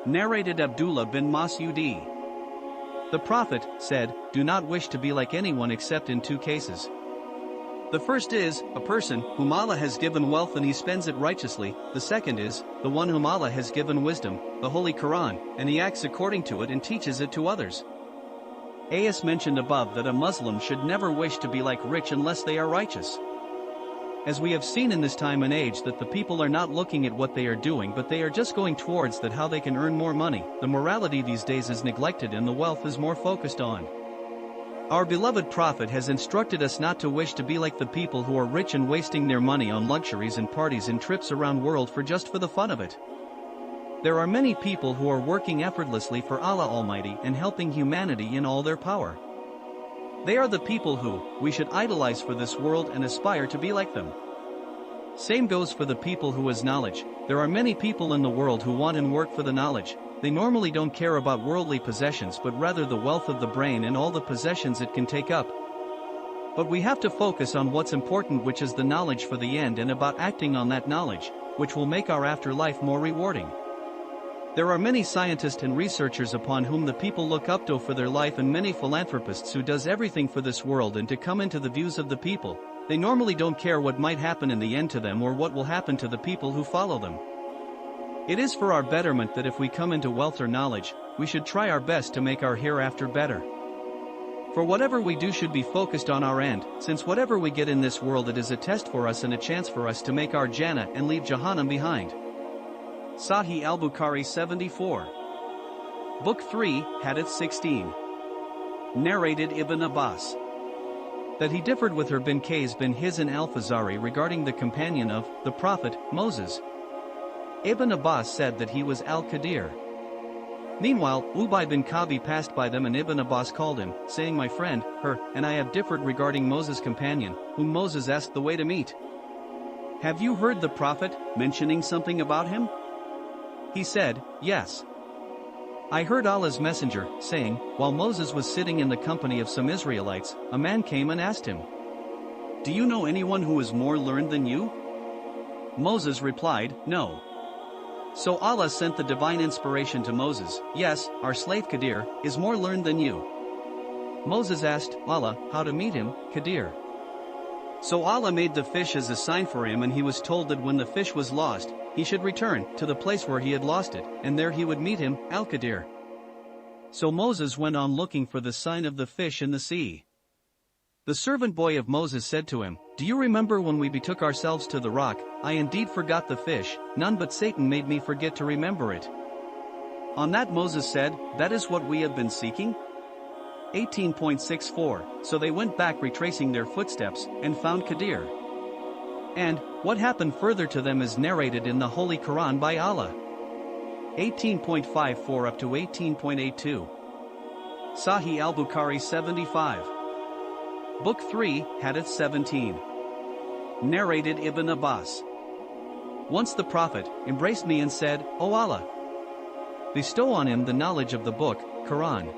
Narrated Abdullah bin Mas'udi. The Prophet said, "Do not wish to be like anyone except in two cases. The first is, a person whom Allah has given wealth and he spends it righteously. The second is, the one whom Allah has given wisdom, the Holy Quran, and he acts according to it and teaches it to others." As mentioned above that a Muslim should never wish to be like rich unless they are righteous. As we have seen in this time and age that the people are not looking at what they are doing but they are just going towards that how they can earn more money. The morality these days is neglected and the wealth is more focused on. Our beloved Prophet has instructed us not to wish to be like the people who are rich and wasting their money on luxuries and parties and trips around world for the fun of it. There are many people who are working effortlessly for Allah Almighty and helping humanity in all their power. They are the people who we should idolize for this world and aspire to be like them. Same goes for the people who has knowledge. There are many people in the world who want and work for the knowledge. They normally don't care about worldly possessions but rather the wealth of the brain and all the possessions it can take up. But we have to focus on what's important, which is the knowledge for the end and about acting on that knowledge, which will make our afterlife more rewarding. There are many scientists and researchers upon whom the people look up to for their life and many philanthropists who does everything for this world and to come into the views of the people. They normally don't care what might happen in the end to them or what will happen to the people who follow them. It is for our betterment that if we come into wealth or knowledge, we should try our best to make our hereafter better. For whatever we do should be focused on our end, since whatever we get in this world it is a test for us and a chance for us to make our Jannah and leave Jahannam behind. Sahih al-Bukhari 74. Book 3, Hadith 16. Narrated Ibn Abbas. That he differed with her bin Qays bin Hizn al-Fazari regarding the companion of the Prophet, Moses. Ibn Abbas said that he was al-Qadir. Meanwhile, Ubay bin Kabi passed by them and Ibn Abbas called him, saying, "My friend, her, and I have differed regarding Moses' companion, whom Moses asked the way to meet. Have you heard the Prophet mentioning something about him?" He said, "Yes. I heard Allah's messenger saying, while Moses was sitting in the company of some Israelites, a man came and asked him, 'Do you know anyone who is more learned than you?' Moses replied, 'No.' So Allah sent the divine inspiration to Moses, 'Yes, our slave Qadir is more learned than you.' Moses asked Allah how to meet him, Qadir. So Allah made the fish as a sign for him and he was told that when the fish was lost, he should return to the place where he had lost it, and there he would meet him, al-Qadir. So Moses went on looking for the sign of the fish in the sea. The servant boy of Moses said to him, 'Do you remember when we betook ourselves to the rock? I indeed forgot the fish, none but Satan made me forget to remember it.' On that Moses said, 'That is what we have been seeking?' 18.64 So they went back retracing their footsteps, and found Qadir. And what happened further to them is narrated in the Holy Quran by Allah. 18.54 up to 18.82. Sahih al-Bukhari 75. Book 3, Hadith 17. Narrated Ibn Abbas. Once the Prophet embraced me and said, "O Allah, bestow on him the knowledge of the book, Quran."